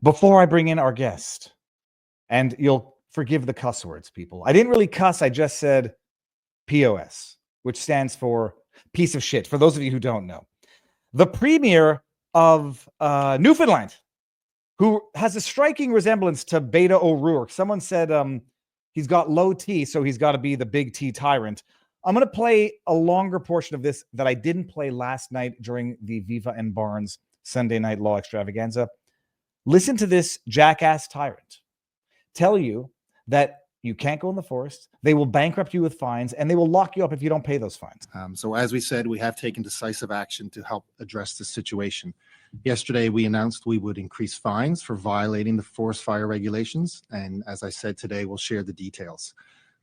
Before I bring in our guest, and you'll forgive the cuss words, people. I didn't really cuss. I just said POS, which stands for piece of shit, for those of you who don't know. The premier of Newfoundland, who has a striking resemblance to Beta O'Rourke. Someone said he's got low T, so he's got to be the big T tyrant. I'm going to play a longer portion of this that I didn't play last night during the Viva and Barnes Sunday Night Law extravaganza. Listen to this jackass tyrant tell you that you can't go in the forest, they will bankrupt you with fines, and they will lock you up if you don't pay those fines. So as we said, we have taken decisive action to help address this situation. Yesterday, we announced we would increase fines for violating the forest fire regulations. And as I said today, we'll share the details.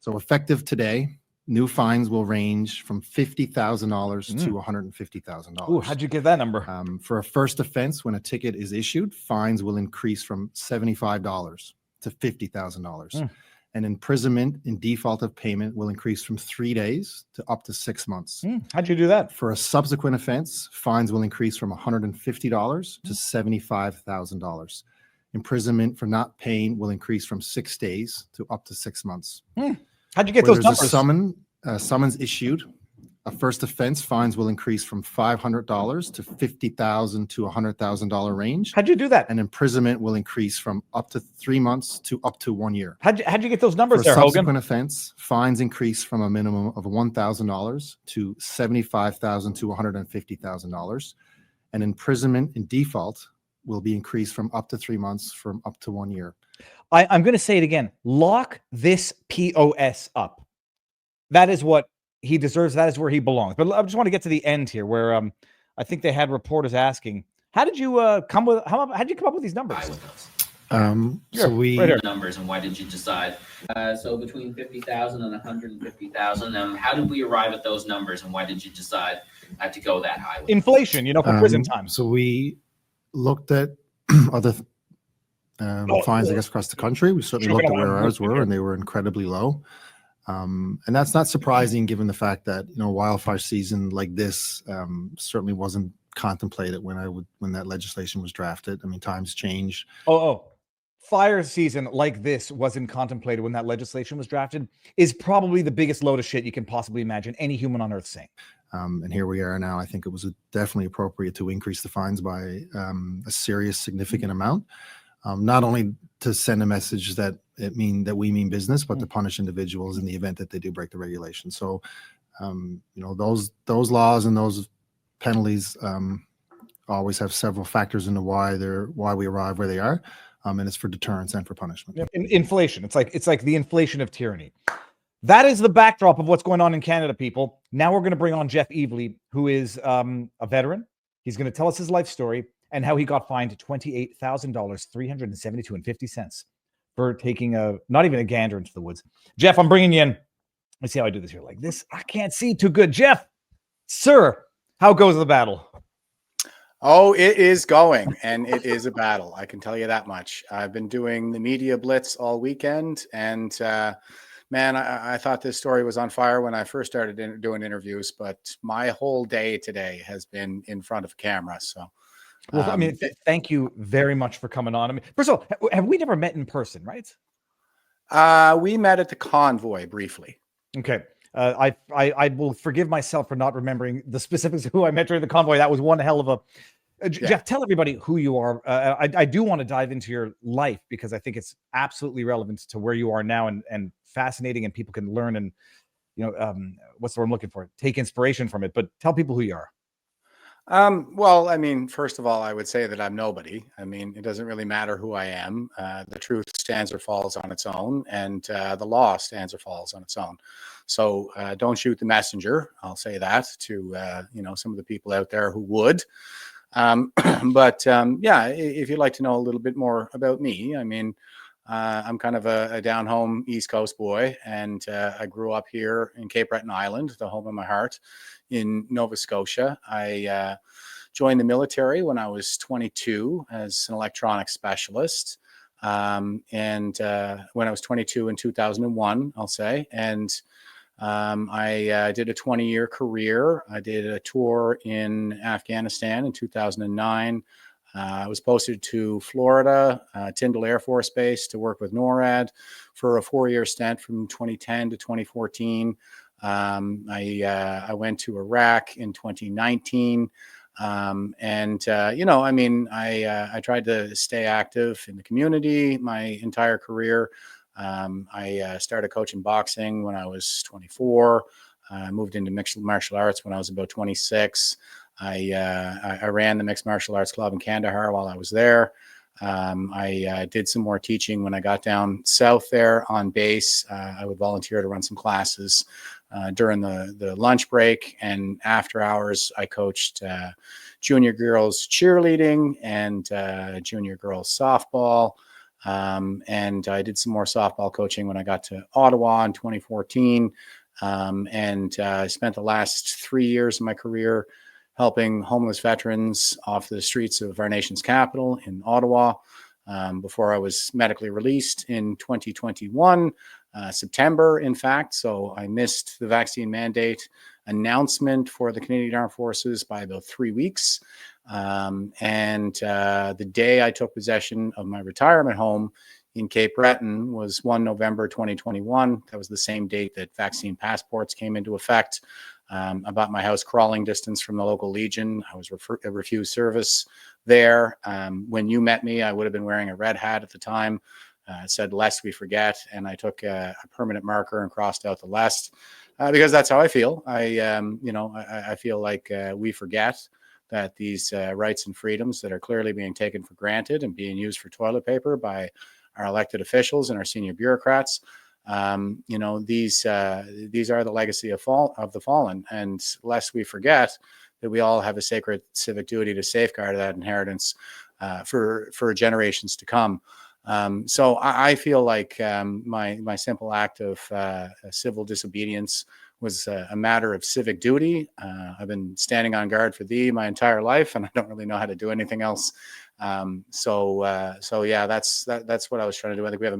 So effective today, new fines will range from $50,000 to $150,000. Ooh, how'd you get that number? For a first offense, when a ticket is issued, fines will increase from $75 to $50,000. And imprisonment in default of payment will increase from 3 days to up to 6 months. How'd you do that? For a subsequent offense, fines will increase from $150 to $75,000. Imprisonment for not paying will increase from 6 days to up to 6 months. How'd you get those numbers? A summons issued, a first offense, fines will increase from $500 to $50,000 to $100,000 range. How'd you do that? And imprisonment will increase from up to 3 months to up to 1 year. How'd you get those numbers For there, subsequent Hogan? offense, fines increase from a minimum of $1,000 to $75,000 to $150,000. And imprisonment in default will be increased from up to 3 months from up to 1 year. I'm going to say it again. Lock this POS up. That is what he deserves. That is where he belongs. But I just want to get to the end here, where I think they had reporters asking, "How did you come up with these numbers?" So we right here. Numbers, and why did you decide? So between 50,000 and 150,000. How did we arrive at those numbers, and why did you decide to go that high? Inflation, for prison time. So we looked at other fines, I guess, across the country. We certainly looked at where ours were, and they were incredibly low. And that's not surprising given the fact that, wildfire season like this certainly wasn't contemplated when that legislation was drafted. I mean, times change. Fire season like this wasn't contemplated when that legislation was drafted is probably the biggest load of shit you can possibly imagine any human on earth saying. And here we are now. I think it was definitely appropriate to increase the fines by a serious, significant amount. Not only to send a message that we mean business, but to punish individuals in the event that they do break the regulation. So, those laws and those penalties always have several factors into why we arrive where they are, and it's for deterrence and for punishment. Inflation. It's like the inflation of tyranny. That is the backdrop of what's going on in Canada, people. Now we're going to bring on Jeff Evely, who is a veteran. He's going to tell us his life story and how he got fined $28,000, $372.50 for taking not even a gander into the woods. Jeff, I'm bringing you in. Let's see how I do this here like this. I can't see too good. Jeff, sir, how goes the battle? Oh, it is going, and it is a battle. I can tell you that much. I've been doing the media blitz all weekend, and man, I thought this story was on fire when I first started doing interviews, but my whole day today has been in front of camera. So, well, thank you very much for coming on. First of all, have we never met in person, right? We met at the Convoy briefly. Okay. I will forgive myself for not remembering the specifics of who I met during the Convoy. That was one hell of a... Jeff, tell everybody who you are. I do want to dive into your life because I think it's absolutely relevant to where you are now and fascinating, and people can learn and, what's the word I'm looking for? Take inspiration from it. But tell people who you are. Well, first of all, I would say that I'm nobody. It doesn't really matter who I am. The truth stands or falls on its own, and the law stands or falls on its own. So don't shoot the messenger. I'll say that to, some of the people out there who would. But if you'd like to know a little bit more about me, I'm kind of a down home East Coast boy, and I grew up here in Cape Breton Island, the home of my heart, in Nova Scotia. I joined the military when I was 22 as an electronics specialist. And when I was 22 in 2001, I'll say, and I did a 20-year career. I did a tour in Afghanistan in 2009. I was posted to Florida, Tyndall Air Force Base, to work with NORAD for a 4-year stint from 2010 to 2014. I went to Iraq in 2019. I tried to stay active in the community my entire career. I started coaching boxing when I was 24. I moved into mixed martial arts when I was about 26. I ran the Mixed Martial Arts Club in Kandahar while I was there. I did some more teaching when I got down south there on base. I would volunteer to run some classes during the lunch break, and after hours, I coached junior girls cheerleading and junior girls softball. And I did some more softball coaching when I got to Ottawa in 2014. I spent the last 3 years of my career helping homeless veterans off the streets of our nation's capital in Ottawa, before I was medically released in 2021, September, in fact. So I missed the vaccine mandate announcement for the Canadian Armed Forces by about 3 weeks. The day I took possession of my retirement home in Cape Breton was 1 November 2021. That was the same date that vaccine passports came into effect. I bought my house crawling distance from the local Legion. I was refused service there. When you met me, I would have been wearing a red hat at the time. It said, "Lest we forget." And I took a permanent marker and crossed out the "lest," because that's how I feel. I feel like we forget that these rights and freedoms that are clearly being taken for granted and being used for toilet paper by our elected officials and our senior bureaucrats, these are the legacy of the fallen. And lest we forget that we all have a sacred civic duty to safeguard that inheritance for generations to come. So I feel like my simple act of civil disobedience was a matter of civic duty. I've been standing on guard for thee my entire life, and I don't really know how to do anything else. Yeah, that's what I was trying to do. I think we have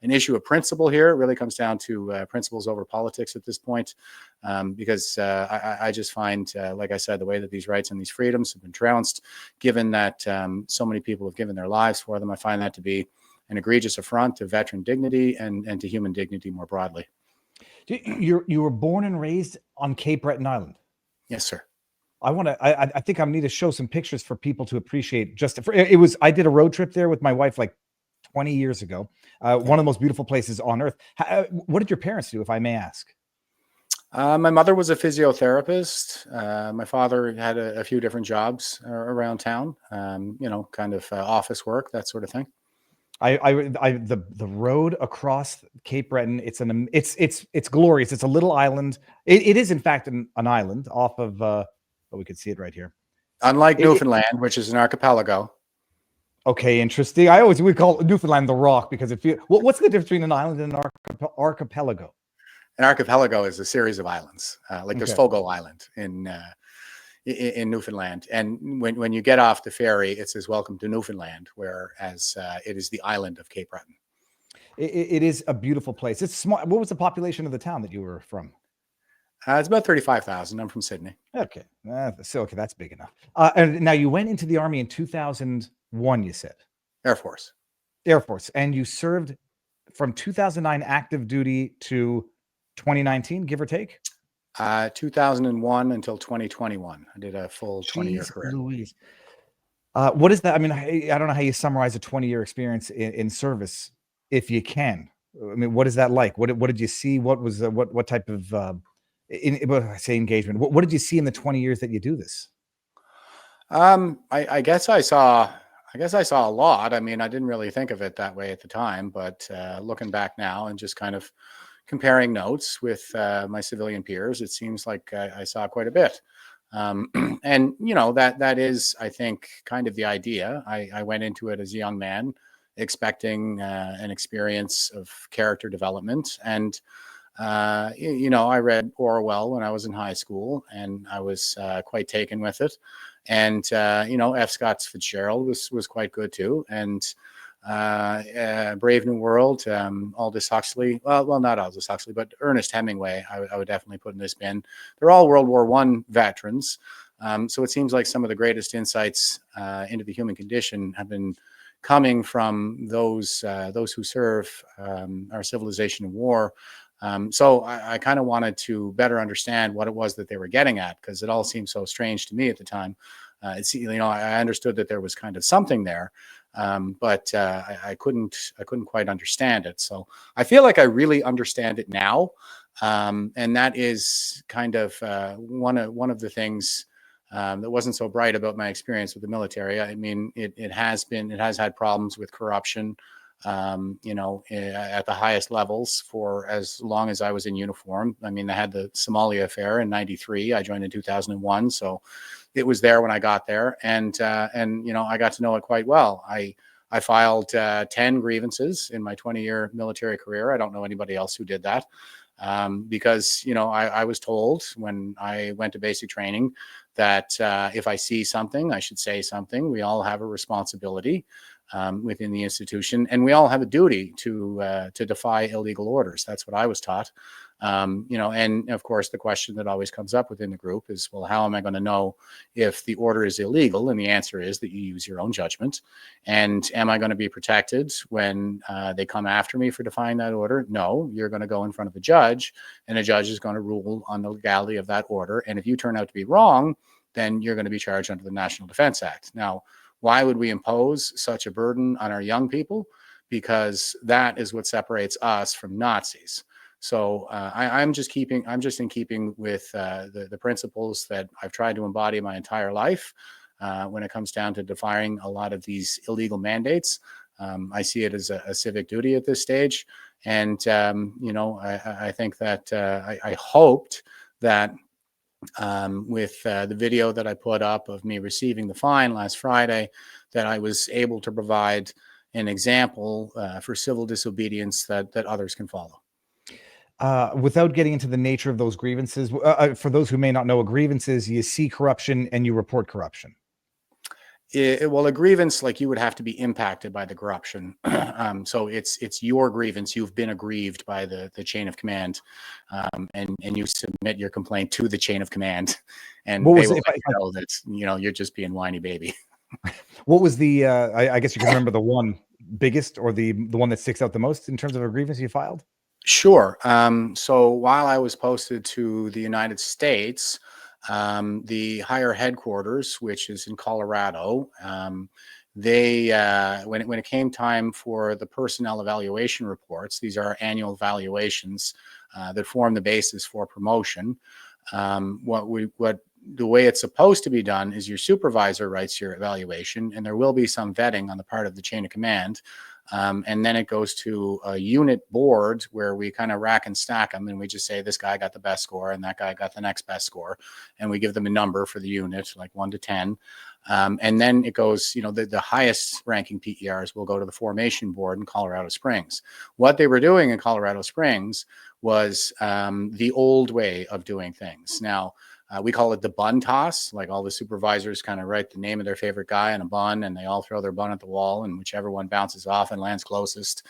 an issue of principle here. It really comes down to principles over politics at this point, because I just find, like I said, the way that these rights and these freedoms have been trounced, given that so many people have given their lives for them, I find that to be an egregious affront to veteran dignity and to human dignity more broadly. You were born and raised on Cape Breton Island. Yes, sir. I think I need to show some pictures for people to appreciate. I did a road trip there with my wife like 20 years ago. One of the most beautiful places on earth. What did your parents do, if I may ask? My mother was a physiotherapist. My father had a few different jobs around town, office work, that sort of thing. The road across Cape Breton, it's glorious. It's a little island. It is in fact an island off of we could see it right here. Unlike Newfoundland, which is an archipelago. Okay, interesting. We call Newfoundland the Rock because what's the difference between an island and an archipelago? An archipelago is a series of islands. There's Fogo Island in Newfoundland, and when you get off the ferry, it says "Welcome to Newfoundland," whereas it is the island of Cape Breton. It is a beautiful place. It's small. What was the population of the town that you were from? It's about 35,000. I'm from Sydney. Okay, that's big enough. And now you went into the Army in 2001. You said Air Force, and you served from 2009 active duty to 2019, give or take. 2001 until 2021. I did a full 20-year career. Louise. What is that? I mean, I don't know how you summarize a 20-year experience in service, if you can. I mean, what is that like? What did you see? What was what type of I say engagement? What did you see in the 20 years that you do this? I guess I saw a lot. I mean, I didn't really think of it that way at the time, but looking back now and just kind of comparing notes with my civilian peers, it seems like I saw quite a bit. And that is, I think, kind of the idea. I went into it as a young man, expecting an experience of character development. And I read Orwell when I was in high school, and I was quite taken with it. And F. Scott Fitzgerald was quite good too. And Brave New World, Aldous Huxley. Well, not Aldous Huxley, but Ernest Hemingway. I would definitely put in this bin. They're all World War I veterans. So it seems like some of the greatest insights into the human condition have been coming from those who serve our civilization in war. So I kind of wanted to better understand what it was that they were getting at, because it all seemed so strange to me at the time. I understood that there was kind of something there, but I couldn't quite understand it. So I feel like I really understand it now, and that is kind of one of the things that wasn't so bright about my experience with the military. I mean, it has had problems with corruption, at the highest levels for as long as I was in uniform. I mean, I had the Somalia affair in '93. I joined in 2001, so it was there when I got there, and I got to know it quite well. I filed 10 grievances in my 20-year military career. I don't know anybody else who did that, because I was told when I went to basic training that if I see something, I should say something. We all have a responsibility within the institution, and we all have a duty to defy illegal orders. That's what I was taught. And of course, the question that always comes up within the group is, well, how am I going to know if the order is illegal? And the answer is that you use your own judgment. And am I going to be protected when they come after me for defying that order? No, you're going to go in front of a judge, and a judge is going to rule on the legality of that order. And if you turn out to be wrong, then you're going to be charged under the National Defense Act. Now, why would we impose such a burden on our young people? Because that is what separates us from Nazis. So I'm just in keeping with the principles that I've tried to embody my entire life when it comes down to defying a lot of these illegal mandates. I see it as a civic duty at this stage. And, I think that I hoped that with the video that I put up of me receiving the fine last Friday, that I was able to provide an example for civil disobedience that others can follow. Without getting into the nature of those grievances, for those who may not know, a grievance is you see corruption and you report corruption. Well, a grievance, like, you would have to be impacted by the corruption. So it's your grievance. You've been aggrieved by the chain of command, and you submit your complaint to the chain of command, and What they was will it? let you know that you're just being whiny baby. What was the? I guess you can remember the one biggest, or the one that sticks out the most in terms of a grievance you filed. Sure. So while I was posted to the United States, the higher headquarters, which is in Colorado, they when it came time for the personnel evaluation reports, these are annual evaluations that form the basis for promotion. What the way it's supposed to be done is your supervisor writes your evaluation, and there will be some vetting on the part of the chain of command. And then it goes to a unit board where we kind of rack and stack them, and we just say this guy got the best score and that guy got the next best score, and we give them a number for the unit, like 1 to 10. And then it goes, the highest ranking PERs will go to the formation board in Colorado Springs. What they were doing in Colorado Springs was the old way of doing things. Now, we call it the bun toss. Like, all the supervisors kind of write the name of their favorite guy on a bun, and they all throw their bun at the wall, and whichever one bounces off and lands closest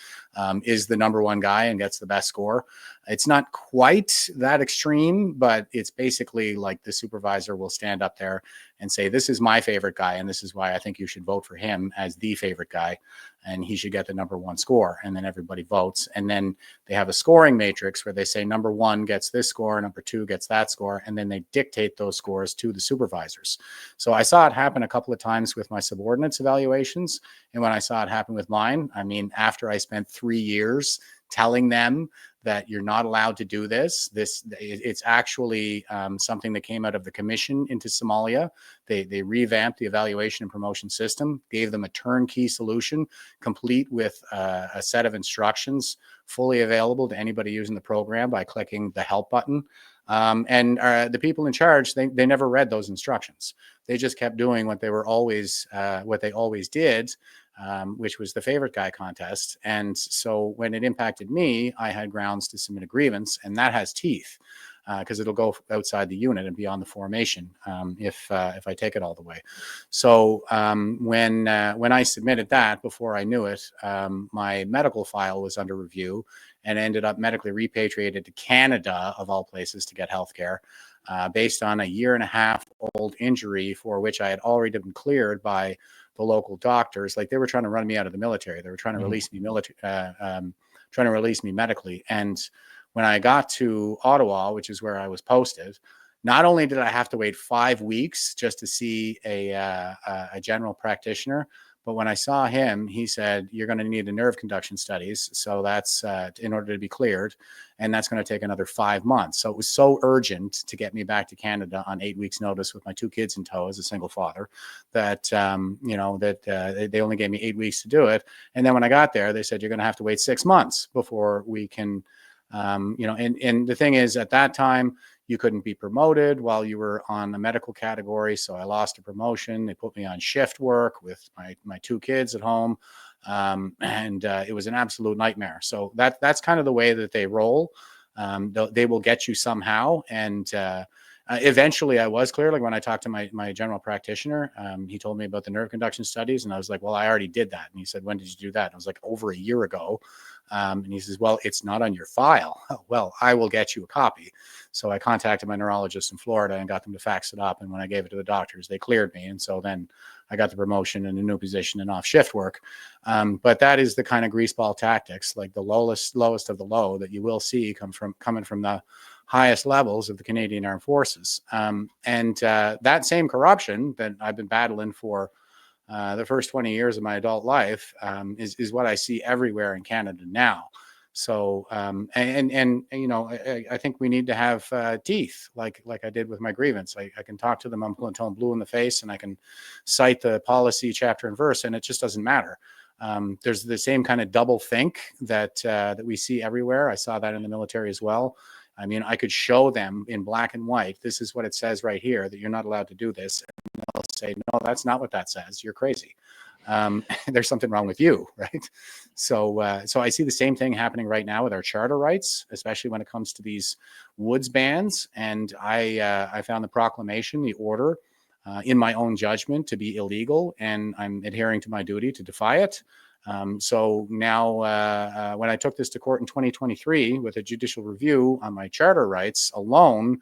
is the number one guy and gets the best score. It's not quite that extreme, but it's basically like the supervisor will stand up there and say, this is my favorite guy, and this is why I think you should vote for him as the favorite guy, and he should get the number one score. And then everybody votes. And then they have a scoring matrix where they say number one gets this score, number two gets that score, and then they dictate those scores to the supervisors. So I saw it happen a couple of times with my subordinates' evaluations. And when I saw it happen with mine, I mean, after I spent 3 years telling them that you're not allowed to do this. It's actually something that came out of the commission into Somalia. They revamped the evaluation and promotion system, gave them a turnkey solution, complete with a set of instructions, fully available to anybody using the program by clicking the help button. And the people in charge, they never read those instructions. They just kept doing what they always did, which was the favorite guy contest. And so when it impacted me, I had grounds to submit a grievance, and that has teeth because it'll go outside the unit and beyond the formation if I take it all the way. So when I submitted that, before I knew it, my medical file was under review and ended up medically repatriated to Canada, of all places, to get healthcare. Based on a 1.5-year old injury for which I had already been cleared by the local doctors. Like, they were trying to run me out of the military. They were trying to release me trying to release me medically. And when I got to Ottawa, which is where I was posted, not only did I have to wait 5 weeks just to see a general practitioner, but when I saw him, he said, you're going to need a nerve conduction studies. So that's in order to be cleared. And that's going to take another 5 months. So it was so urgent to get me back to Canada on 8 weeks notice with my 2 kids in tow as a single father that, they only gave me 8 weeks to do it. And then when I got there, they said, you're going to have to wait 6 months before we can, and the thing is, at that time, you couldn't be promoted while you were on the medical category. So I lost a promotion. They put me on shift work with my 2 kids at home. And it was an absolute nightmare. So that's kind of the way that they roll. They will get you somehow. And eventually I was clear. Like, when I talked to my general practitioner, he told me about the nerve conduction studies. And I was like, well, I already did that. And he said, when did you do that? And I was like, over a year ago. And he says, well, it's not on your file. Oh, well, I will get you a copy. So I contacted my neurologist in Florida and got them to fax it up. And when I gave it to the doctors, they cleared me. And so then I got the promotion and a new position in off shift work. But that is the kind of greaseball tactics, like the lowest of the low, that you will see coming from the highest levels of the Canadian Armed Forces. And that same corruption that I've been battling for the first 20 years of my adult life is what I see everywhere in Canada now. So, I think we need to have teeth, like I did with my grievance. I can talk to them until I'm blue in the face, and I can cite the policy chapter and verse, and it just doesn't matter. There's the same kind of double think that we see everywhere. I saw that in the military as well. I mean, I could show them in black and white, this is what it says right here, that you're not allowed to do this. And they'll say, no, that's not what that says. You're crazy. There's something wrong with you, right? So I see the same thing happening right now with our charter rights, especially when it comes to these woods bans. And I found the proclamation, the order, in my own judgment to be illegal, and I'm adhering to my duty to defy it. So now, when I took this to court in 2023 with a judicial review on my charter rights alone,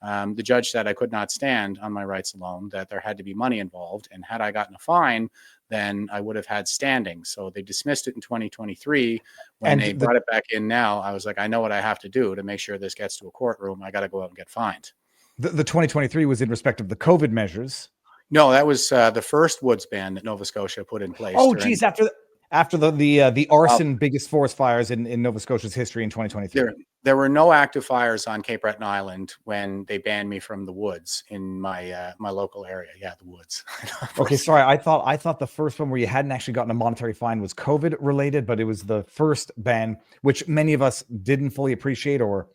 the judge said I could not stand on my rights alone, that there had to be money involved. And had I gotten a fine, then I would have had standing. So they dismissed it in 2023. When they brought it back in now, I was like, I know what I have to do to make sure this gets to a courtroom. I got to go out and get fined. The 2023 was in respect of the COVID measures. No, that was the first woods ban that Nova Scotia put in place. Oh, geez, after the arson biggest forest fires in Nova Scotia's history in 2023. There were no active fires on Cape Breton Island when they banned me from the woods in my my local area. Yeah, the woods. Okay, sorry. I thought the first one where you hadn't actually gotten a monetary fine was COVID related, but it was the first ban, which many of us didn't fully appreciate or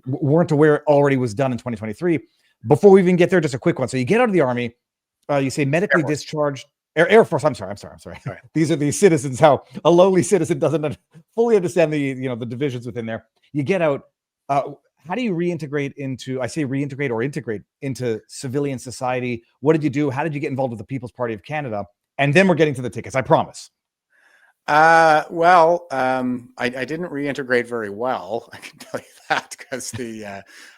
weren't aware already was done in 2023. Before we even get there, just a quick one. So you get out of the Army, you say medically discharged. Air Force. I'm sorry. Right. These are the citizens. How a lowly citizen doesn't fully understand the the divisions within there. You get out. How do you reintegrate into? I say reintegrate or integrate into civilian society. What did you do? How did you get involved with the People's Party of Canada? And then we're getting to the tickets. I promise. I didn't reintegrate very well. I can tell you that, because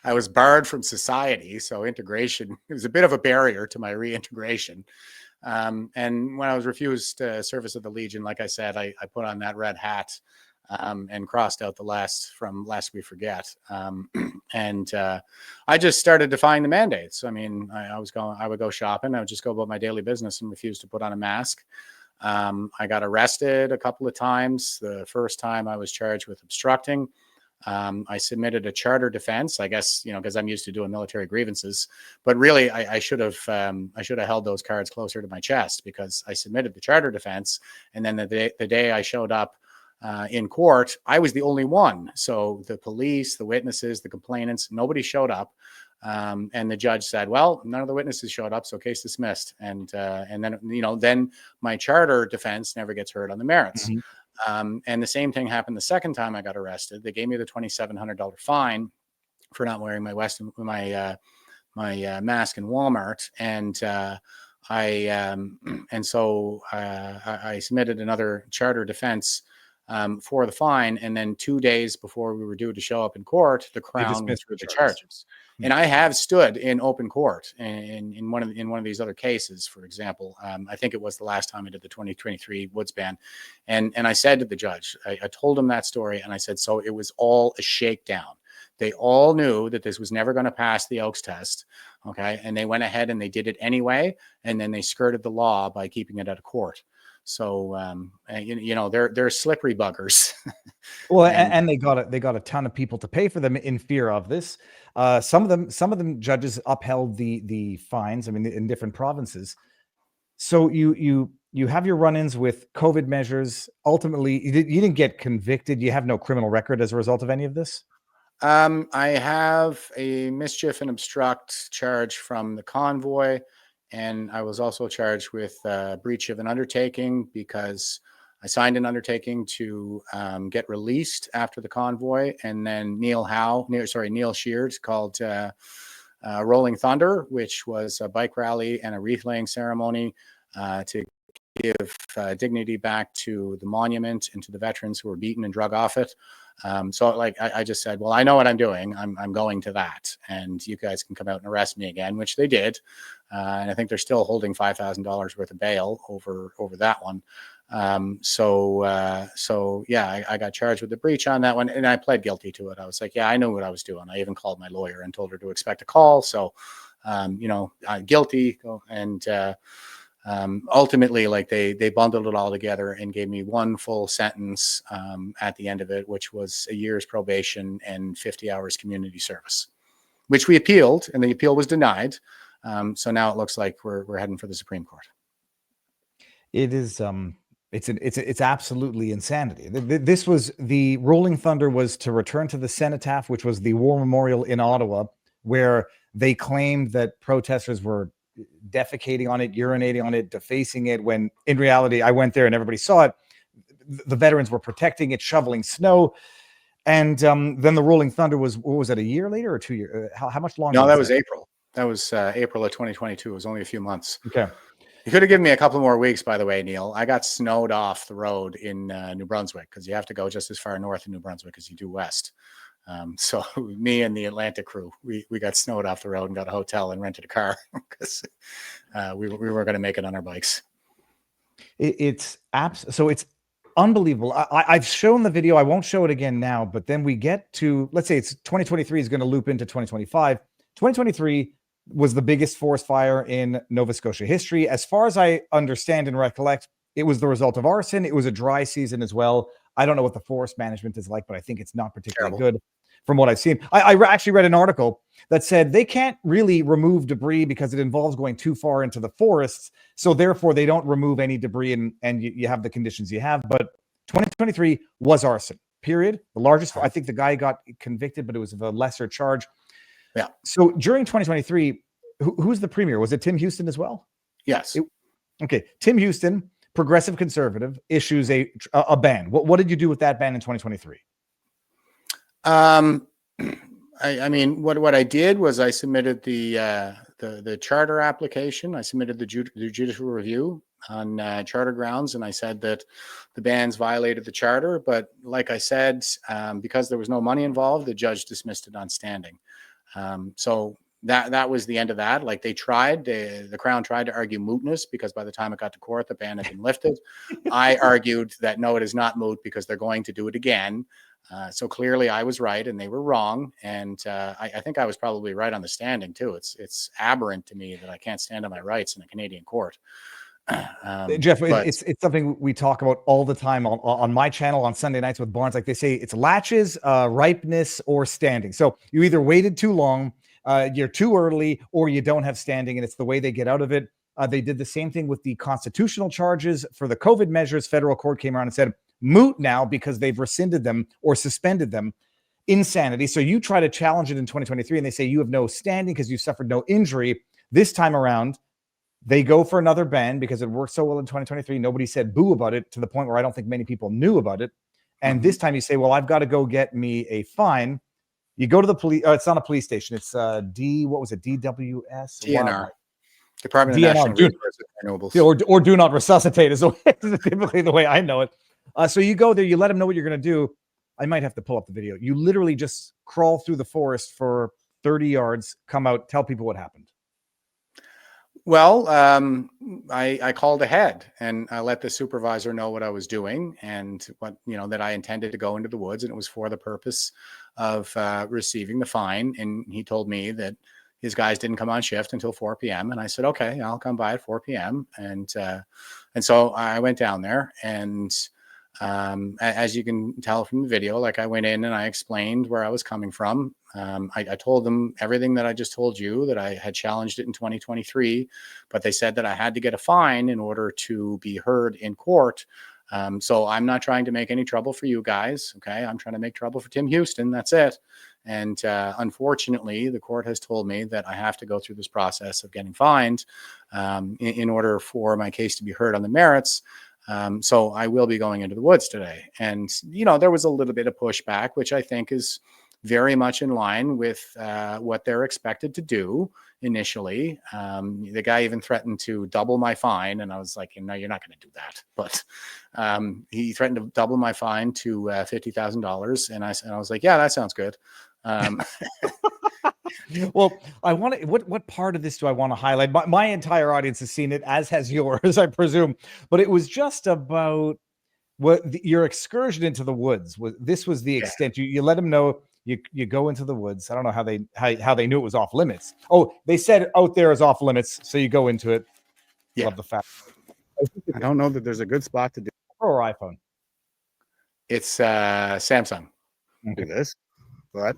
I was barred from society. So integration, it was a bit of a barrier to my reintegration. And when I was refused service of the Legion, like I said, I put on that red hat and crossed out the last we forget. And I just started defying the mandates. I mean, I would go shopping. I would just go about my daily business and refuse to put on a mask. I got arrested a couple of times. The first time I was charged with obstructing. I submitted a charter defense, I guess, because I'm used to doing military grievances, but really I should have held those cards closer to my chest, because I submitted the charter defense. And then the day I showed up in court, I was the only one. So the police, the witnesses, the complainants, nobody showed up. And the judge said, well, none of the witnesses showed up, so case dismissed. And then, then my charter defense never gets heard on the merits. Mm-hmm. And the same thing happened the second time I got arrested. They gave me the $2,700 fine for not wearing my mask in Walmart. And I submitted another charter defense for the fine. And then 2 days before we were due to show up in court, the Crown withdrew the charges. And I have stood in open court in one of these other cases, for example. I think it was the last time I did the 2023 woods ban. And I said to the judge, I told him that story, and I said, so it was all a shakedown. They all knew that this was never going to pass the Oaks test. Okay. And they went ahead and they did it anyway. And then they skirted the law by keeping it out of court. So, they're slippery buggers. Well, and they got a ton of people to pay for them in fear of this. Some of them judges upheld the fines. I mean, in different provinces. So you have your run-ins with COVID measures. Ultimately, you didn't get convicted. You have no criminal record as a result of any of this. I have a mischief and obstruct charge from the convoy, and I was also charged with breach of an undertaking because I signed an undertaking to get released after the convoy, and then Neil Sheard called Rolling Thunder, which was a bike rally and a wreath laying ceremony to give dignity back to the monument and to the veterans who were beaten and drug off it. So I just said, well, I know what I'm doing. I'm going to that, and you guys can come out and arrest me again, which they did. And I think they're still holding $5,000 worth of bail over that one. I got charged with the breach on that one, and I pled guilty to it. I was like, yeah, I knew what I was doing. I even called my lawyer and told her to expect a call. So, guilty. And ultimately, like they bundled it all together and gave me one full sentence at the end of it, which was a year's probation and 50 hours community service, which we appealed, and the appeal was denied. So now it looks like we're heading for the Supreme Court. It is it's absolutely insanity. This was the Rolling Thunder was to return to the cenotaph, which was the war memorial in Ottawa, where they claimed that protesters were defecating on it, urinating on it, defacing it, when in reality, I went there and everybody saw it. The veterans were protecting it, shoveling snow. And then the Rolling Thunder was, what was it, a year later or 2 years? How much longer? No, that was April. That was April of 2022. It was only a few months. Okay. You could have given me a couple more weeks, by the way, Neil. I got snowed off the road in New Brunswick, because you have to go just as far north in New Brunswick as you do west. So me and the Atlantic crew, we got snowed off the road and got a hotel and rented a car because we were going to make it on our bikes. So it's unbelievable. I've shown the video. I won't show it again now, but then we get to, let's say it's 2023 is going to loop into 2025. 2023 was the biggest forest fire in Nova Scotia history. As far as I understand and recollect, it was the result of arson. It was a dry season as well. I don't know what the forest management is like, but I think it's not particularly good from what I've seen. I actually read an article that said they can't really remove debris because it involves going too far into the forests. So therefore they don't remove any debris, and you have the conditions you have. But 2023 was arson, period. The largest, I think the guy got convicted, but it was of a lesser charge. Yeah. So during 2023, who's the premier? Was it Tim Houston as well? Yes. Okay. Tim Houston, progressive conservative, issues a ban. What did you do with that ban in 2023? I mean, what I did was I submitted the charter application. I submitted the judicial review on charter grounds, and I said that the bans violated the charter. But like I said, because there was no money involved, the judge dismissed it on standing. So that was the end of that. Like the Crown tried to argue mootness, because by the time it got to court, the ban had been lifted. I argued that no, it is not moot because they're going to do it again. So clearly I was right and they were wrong. And I think I was probably right on the standing too. It's aberrant to me that I can't stand on my rights in a Canadian court. Jeff, it's something we talk about all the time on my channel on Sunday nights with Barnes. Like they say, it's latches, ripeness, or standing. So you either waited too long, you're too early, or you don't have standing, and it's the way they get out of it. They did the same thing with the constitutional charges for the COVID measures. Federal court came around and said, moot now because they've rescinded them or suspended them. Insanity. So you try to challenge it in 2023 and they say you have no standing because you suffered no injury. This time around, they go for another ban because it worked so well in 2023. Nobody said boo about it, to the point where I don't think many people knew about it. And this time you say, well, I've got to go get me a fine. You go to the police. It's not a police station. It's DWS? DNR. Department of DNR, National Renewables. Or do not resuscitate is typically the way I know it. So you go there, you let them know what you're going to do. I might have to pull up the video. You literally just crawl through the forest for 30 yards, come out, tell people what happened. Well, I called ahead and I let the supervisor know what I was doing and what, that I intended to go into the woods, and it was for the purpose of receiving the fine. And he told me that his guys didn't come on shift until 4 p.m. And I said, okay, I'll come by at 4 p.m. And so I went down there, and as you can tell from the video, like, I went in and I explained where I was coming from. I told them everything that I just told you, that I had challenged it in 2023, but they said that I had to get a fine in order to be heard in court. So I'm not trying to make any trouble for you guys. Okay. I'm trying to make trouble for Tim Houston. That's it. And unfortunately, the court has told me that I have to go through this process of getting fined in order for my case to be heard on the merits. So I will be going into the woods today. And, there was a little bit of pushback, which I think is very much in line with what they're expected to do initially. The guy even threatened to double my fine. And I was like, no, you're not going to do that. But he threatened to double my fine to $50,000. And I was like, yeah, that sounds good. Well, I want to. What part of this do I want to highlight? My entire audience has seen it, as has yours, I presume. But it was just about your excursion into the woods. This was the extent. You let them know you go into the woods. I don't know how they knew it was off limits. Oh, they said out there is off limits, so you go into it. Yeah. Love the fact. I don't know that there's a good spot to do Or iPhone. It's Samsung. this, but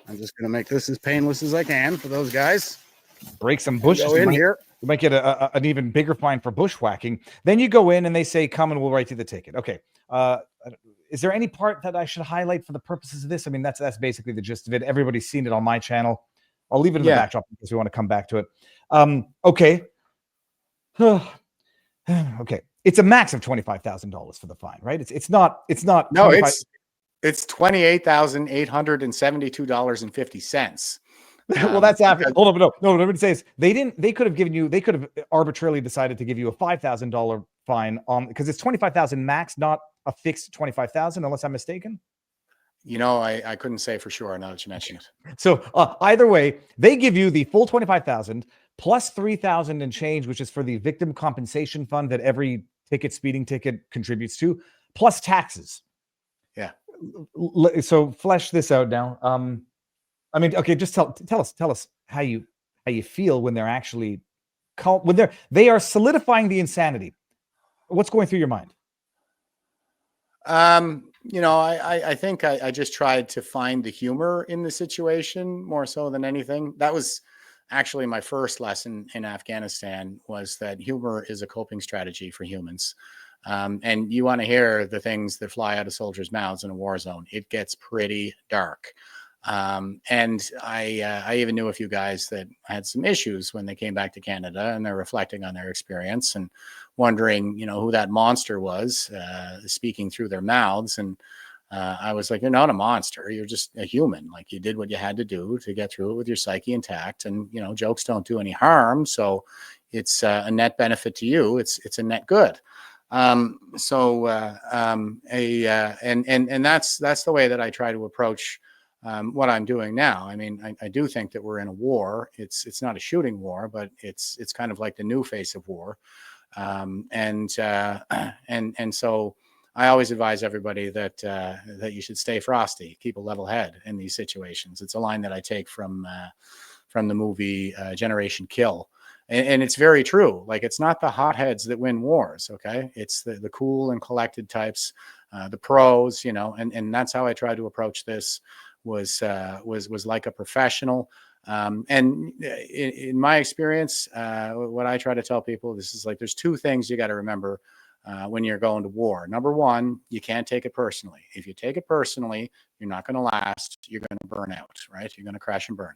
I'm just going to make this as painless as I can for those guys. Break some bushes. Go in here. You might get an even bigger fine for bushwhacking. Then you go in and they say, come and we'll write you the ticket. Okay. Is there any part that I should highlight for the purposes of this? I mean, that's basically the gist of it. Everybody's seen it on my channel. I'll leave it in the backdrop because we want to come back to it. Okay. Okay. It's a max of $25,000 for the fine, right? It's not. No, it's $28,872.50. Well, that's after. Hold on, no. Let me say this. They could have arbitrarily decided to give you a $5,000 fine because it's 25,000 max, not a fixed 25,000, unless I'm mistaken. I couldn't say for sure now that you mentioned it. So either way, they give you the full 25,000 plus 3,000 and change, which is for the victim compensation fund that every speeding ticket contributes to, plus taxes. Yeah. So flesh this out now. I mean, okay, just tell us how you feel when they're actually they are solidifying the insanity. What's going through your mind? I think I just tried to find the humor in the situation more so than anything. That was actually my first lesson in Afghanistan, was that humor is a coping strategy for humans. And you want to hear the things that fly out of soldiers' mouths in a war zone. It gets pretty dark. And I even knew a few guys that had some issues when they came back to Canada, and they're reflecting on their experience and wondering, who that monster was, speaking through their mouths. And I was like, you're not a monster. You're just a human. Like, you did what you had to do to get through it with your psyche intact. And, jokes don't do any harm. So it's a net benefit to you. It's a net good. And that's the way that I try to approach what I'm doing now. I mean, I do think that we're in a war. It's not a shooting war, but it's kind of like the new face of war. And so I always advise everybody that you should stay frosty, keep a level head in these situations. It's a line that I take from the movie Generation Kill. And it's very true. Like, it's not the hotheads that win wars. Okay. It's the cool and collected types, the pros, and that's how I try to approach this, was like a professional. And in my experience, what I try to tell people, this is like, there's two things you got to remember when you're going to war. Number one, you can't take it personally. If you take it personally, you're not going to last. You're going to burn out, right? You're going to crash and burn.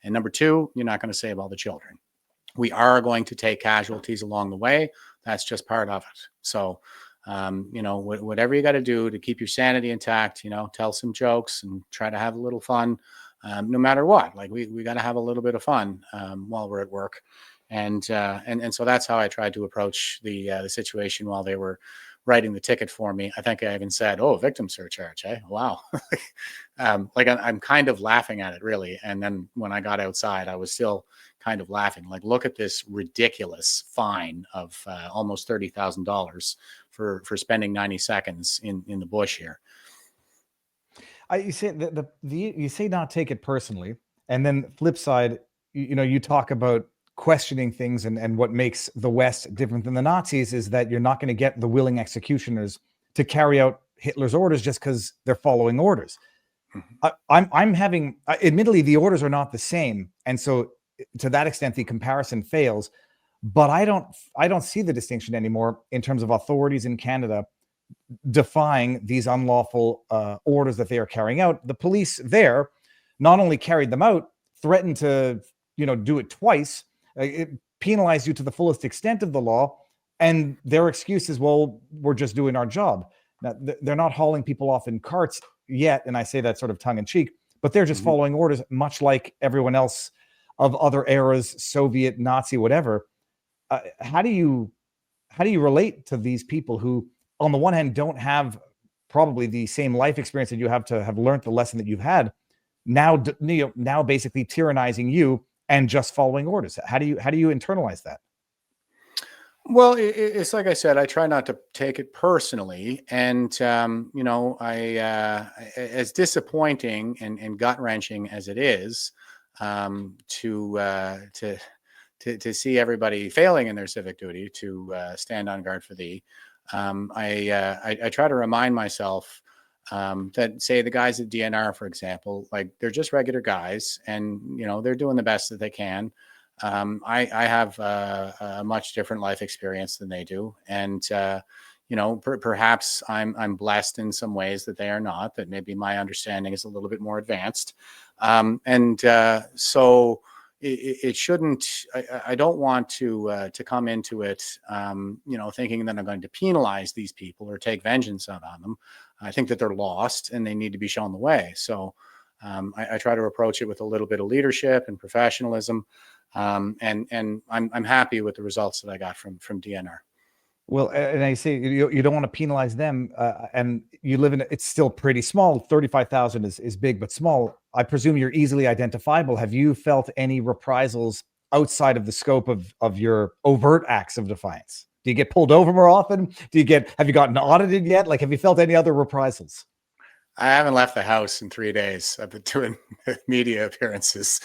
And number two, you're not going to save all the children. We are going to take casualties along the way. That's just part of it. So, whatever you got to do to keep your sanity intact, tell some jokes and try to have a little fun, no matter what. Like, we got to have a little bit of fun while we're at work. And so that's how I tried to approach the situation while they were writing the ticket for me. I think I even said, "Oh, victim surcharge, eh? Wow." Like I'm kind of laughing at it, really. And then when I got outside, I was still kind of laughing. Like, look at this ridiculous fine of almost $30,000 for spending 90 seconds in the bush here. You say you say not take it personally, and then flip side, you talk about questioning things, and what makes the West different than the Nazis is that you're not going to get the willing executioners to carry out Hitler's orders just because they're following orders. I'm having, admittedly, the orders are not the same, and so to that extent, the comparison fails. But I don't see the distinction anymore in terms of authorities in Canada defying these unlawful orders that they are carrying out. The police there not only carried them out, threatened to do it twice, it penalized you to the fullest extent of the law, and their excuse is, well, we're just doing our job. Now, they're not hauling people off in carts yet, and I say that sort of tongue in cheek, but they're just following orders, much like everyone else of other eras, Soviet, Nazi, whatever. How do you relate to these people who, on the one hand, don't have probably the same life experience that you have to have learned the lesson that you've had, now basically tyrannizing you and just following orders? How do you internalize that? Well, it's like I said, I try not to take it personally, and as disappointing and gut wrenching as it is, to see everybody failing in their civic duty to stand on guard for thee. I try to remind myself that, say, the guys at DNR, for example, like, they're just regular guys, and they're doing the best that they can. I have a much different life experience than they do, and perhaps I'm blessed in some ways that they are not. That maybe my understanding is a little bit more advanced, so it shouldn't. I don't want to come into it, thinking that I'm going to penalize these people or take vengeance out on them. I think that they're lost and they need to be shown the way. So I try to approach it with a little bit of leadership and professionalism, and I'm happy with the results that I got from DNR. Well, and I say you don't want to penalize them, and you live in, it's still pretty small. 35,000 is big, but small. I presume you're easily identifiable. Have you felt any reprisals outside of the scope of your overt acts of defiance? Do you get pulled over more often? Have you gotten audited yet? Like, have you felt any other reprisals? I haven't left the house in 3 days. I've been doing media appearances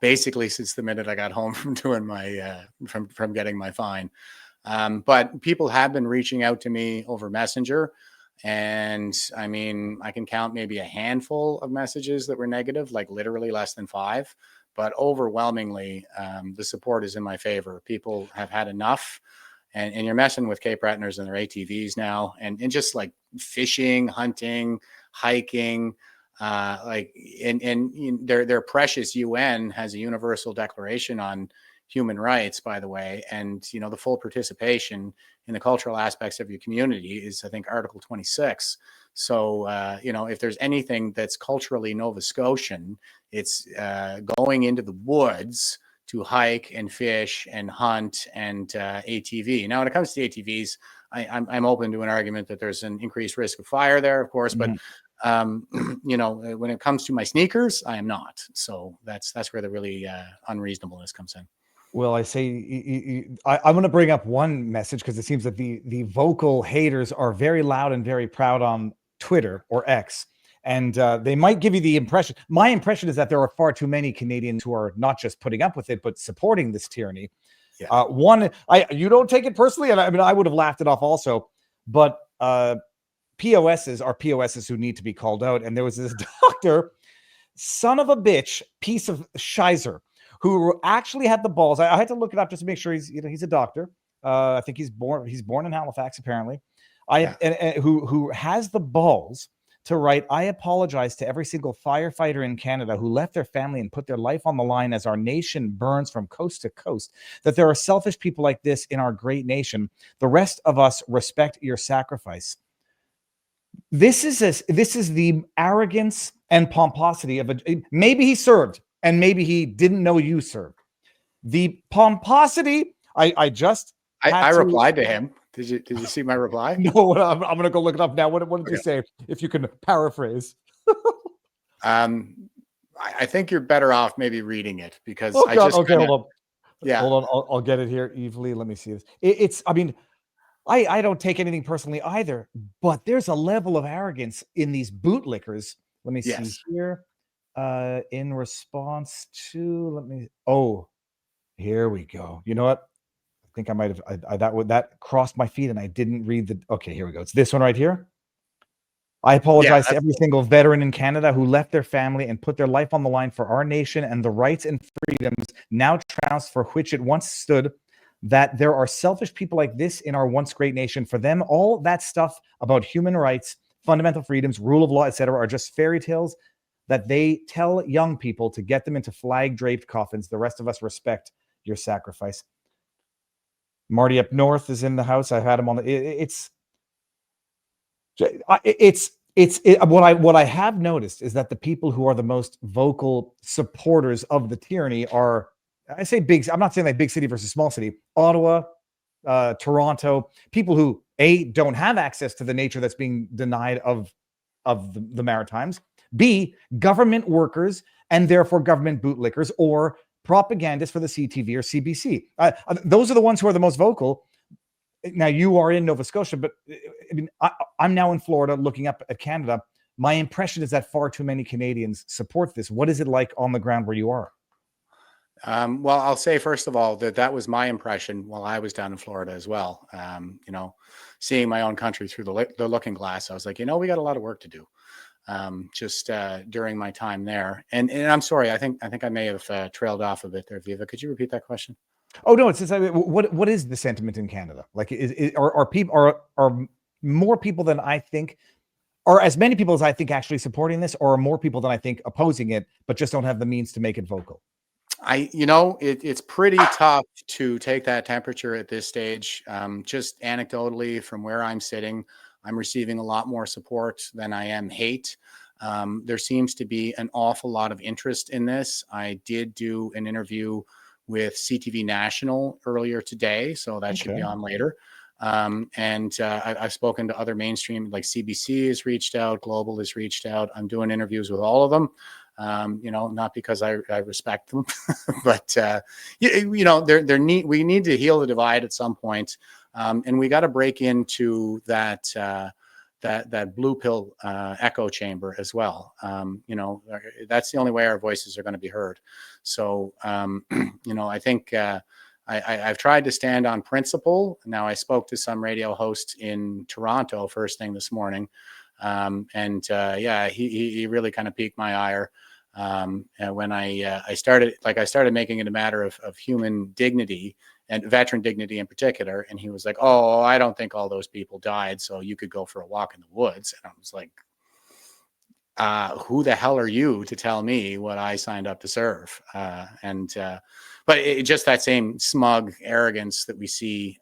basically since the minute I got home from doing my from getting my fine. But people have been reaching out to me over Messenger, and I mean, I can count maybe a handful of messages that were negative, like literally less than 5. But overwhelmingly, the support is in my favor. People have had enough. And you're messing with Cape Bretoners and their ATVs now, and just like fishing, hunting, hiking, and their precious UN has a universal declaration on human rights, by the way, and the full participation in the cultural aspects of your community is, I think, Article 26. So if there's anything that's culturally Nova Scotian, it's going into the woods to hike and fish and hunt and ATV. Now, when it comes to ATVs, I'm open to an argument that there's an increased risk of fire there, of course, but when it comes to my sneakers, I am not. So that's where the really unreasonableness comes in. Well, I say I'm going to bring up one message, because it seems that the vocal haters are very loud and very proud on Twitter or X. And they might give you the impression. My impression is that there are far too many Canadians who are not just putting up with it, but supporting this tyranny. Yeah. You don't take it personally, and I mean, I would have laughed it off also. But POSs are POSs who need to be called out. And there was this doctor, son of a bitch, piece of shizer, who actually had the balls. I had to look it up just to make sure he's a doctor. I think he's born in Halifax, apparently. Who has the balls to write, "I apologize to every single firefighter in Canada who left their family and put their life on the line as our nation burns from coast to coast, that there are selfish people like this in our great nation. The rest of us respect your sacrifice." This is the arrogance and pomposity of maybe he served and maybe he didn't know you served. The pomposity. I just had I to- replied to him. Did you see my reply? No, I'm going to go look it up now. What did you Okay. say? If you can paraphrase. I think you're better off maybe reading it because Oh I God. just Okay, kinda, hold on. yeah. Hold on. I'll get it here easily. Let me see this. It's. I mean, I don't take anything personally either, but there's a level of arrogance in these bootlickers. Let me see Yes. here. In response to, oh, here we go. You know what? I think I might have that crossed my feed and I didn't read the. Okay, here we go. It's this one right here. I apologize to that's every single veteran in Canada who left their family and put their life on the line for our nation and the rights and freedoms now trounced for which it once stood. That there are selfish people like this in our once great nation. For them, all that stuff about human rights, fundamental freedoms, rule of law, etc., are just fairy tales that they tell young people to get them into flag-draped coffins. The rest of us respect your sacrifice. Marty up north is in the house. I've had him on the. What I have noticed is that the people who are the most vocal supporters of the tyranny are, I say big. I'm not saying like big city versus small city. Ottawa, Toronto, people who don't have access to the nature that's being denied of the Maritimes. B, government workers and therefore government bootlickers or propagandists for the CTV or CBC. Those are the ones who are the most vocal. Now you are in Nova Scotia, but I mean, I'm now in Florida looking up at Canada. My impression is that far too many Canadians support this. What is it like on the ground where you are? Well, I'll say first of all that was my impression while I was down in Florida as well. Seeing my own country through the looking glass, I was like, we got a lot of work to do. Just during my time there, and I'm sorry, I think I may have trailed off a bit there, Viva. Could you repeat that question? Oh no, it's just, what is the sentiment in Canada? Like, are people are more people than I think, or as many people as I think actually supporting this, or are more people than I think opposing it, but just don't have the means to make it vocal? It's pretty tough to take that temperature at this stage. Just anecdotally, from where I'm sitting, I'm receiving a lot more support than I am hate. There seems to be an awful lot of interest in this. I did do an interview with CTV National earlier today, so that should be on later. I've spoken to other mainstream, like CBC has reached out, Global has reached out. I'm doing interviews with all of them. Not because I respect them, but we need to heal the divide at some point, and we got to break into that blue pill echo chamber as well. That's the only way our voices are going to be heard. So, I think I've tried to stand on principle. Now, I spoke to some radio host in Toronto first thing this morning, he really kind of piqued my ire. When I started making it a matter of human dignity and veteran dignity in particular. And he was like, "Oh, I don't think all those people died, so you could go for a walk in the woods." And I was like, who the hell are you to tell me what I signed up to serve? But just that same smug arrogance that we see,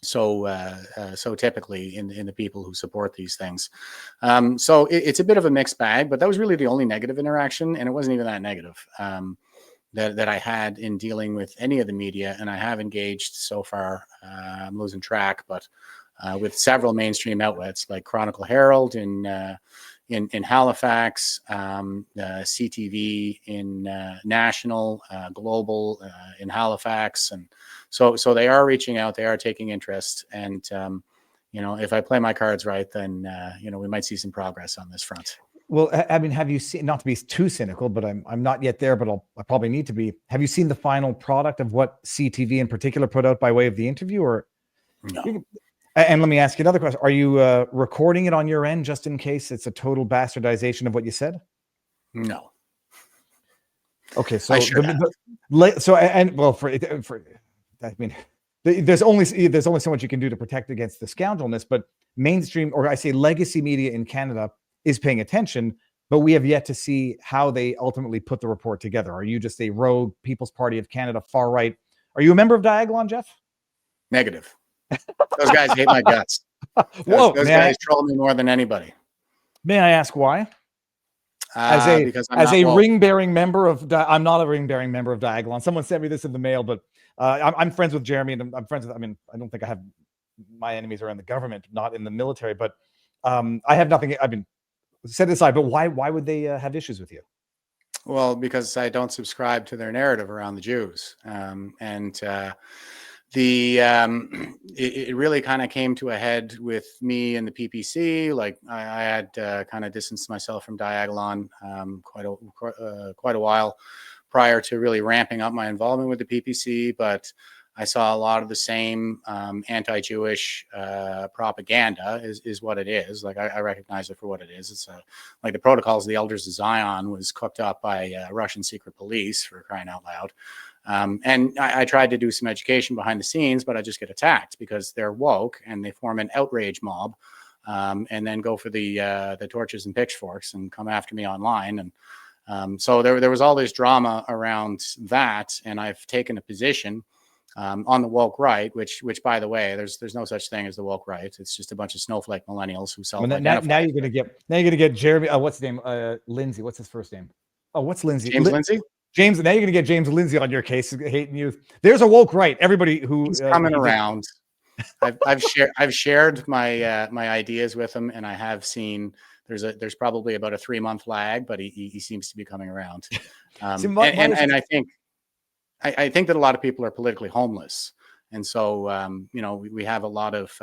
so typically in the people who support these things. So it's a bit of a mixed bag, but that was really the only negative interaction, and it wasn't even that negative that I had in dealing with any of the media. And I have engaged so far, I'm losing track, but with several mainstream outlets like Chronicle Herald in Halifax, CTV in National, Global in Halifax, and so they are reaching out. They are taking interest, and if I play my cards right, then we might see some progress on this front. Well, I mean, have you seen? Not to be too cynical, but I'm not yet there, but I probably need to be. Have you seen the final product of what CTV in particular put out by way of the interview, or? No. And let me ask you another question. Are you recording it on your end just in case it's a total bastardization of what you said? No. Okay, so there's only so much you can do to protect against the scoundrelness, but mainstream, or I say legacy media in Canada, is paying attention, but we have yet to see how they ultimately put the report together. Are you just a rogue People's Party of Canada far right? Are you a member of Diagolon, Jeff? Negative. Those guys hate my guts. Those guys troll me more than anybody. May I ask why? because I'm not woke. ring-bearing member of, I'm not a ring-bearing member of Diagolon. Someone sent me this in the mail, but I'm friends with Jeremy, and I'm friends with. I mean, I don't think I have my enemies are in the government, not in the military, but I have nothing. I mean, set it aside. But why would they have issues with you? Well, because I don't subscribe to their narrative around the Jews, it really kind of came to a head with me and the PPC. Like I had kind of distanced myself from Diagolon quite a while prior to really ramping up my involvement with the PPC, but I saw a lot of the same anti-Jewish propaganda is what it is. Like I recognize it for what it is. It's like the Protocols of the Elders of Zion was cooked up by Russian secret police, for crying out loud. And I tried to do some education behind the scenes, but I just get attacked because they're woke and they form an outrage mob, and then go for the torches and pitchforks and come after me online. And so there was all this drama around that, and I've taken a position on the woke right, which by the way, there's no such thing as the woke right. It's just a bunch of snowflake millennials who self-identify. Now you're gonna get Jeremy. What's his name? Lindsay. What's his first name? Oh, what's Lindsay? James Lindsay. James. Now you're gonna get James Lindsay on your case, hating youth. There's a woke right. Everybody who he's coming around. I've shared my my ideas with him, and I have seen there's probably about a 3-month lag, but he seems to be coming around. And I think that a lot of people are politically homeless. And so, we have a lot of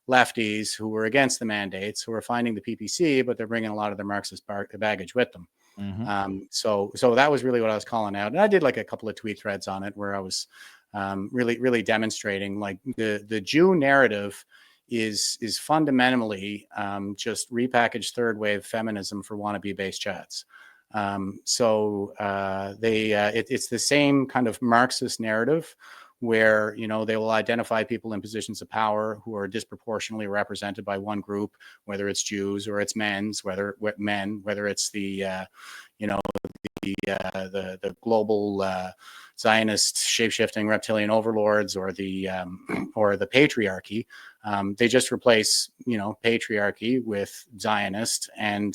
lefties who were against the mandates, who are finding the PPC, but they're bringing a lot of their Marxist baggage with them. Mm-hmm. So that was really what I was calling out. And I did like a couple of tweet threads on it where I was really demonstrating like the Jew narrative is fundamentally just repackaged third wave feminism for wannabe base chads. It's the same kind of Marxist narrative where, they will identify people in positions of power who are disproportionately represented by one group, whether it's Jews or it's whether it's the global Zionist shape-shifting reptilian overlords or the patriarchy. They just replace, patriarchy with Zionist and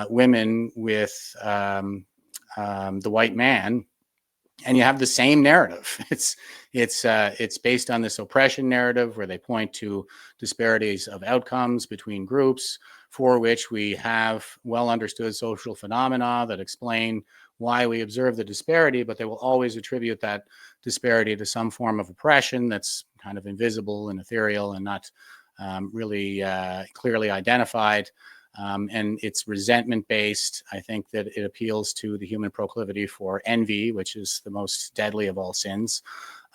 women with the white man, and you have the same narrative. It's based on this oppression narrative where they point to disparities of outcomes between groups, for which we have well understood social phenomena that explain why we observe the disparity, but they will always attribute that disparity to some form of oppression that's kind of invisible and ethereal and not really clearly identified. And it's resentment based. I think that it appeals to the human proclivity for envy, which is the most deadly of all sins.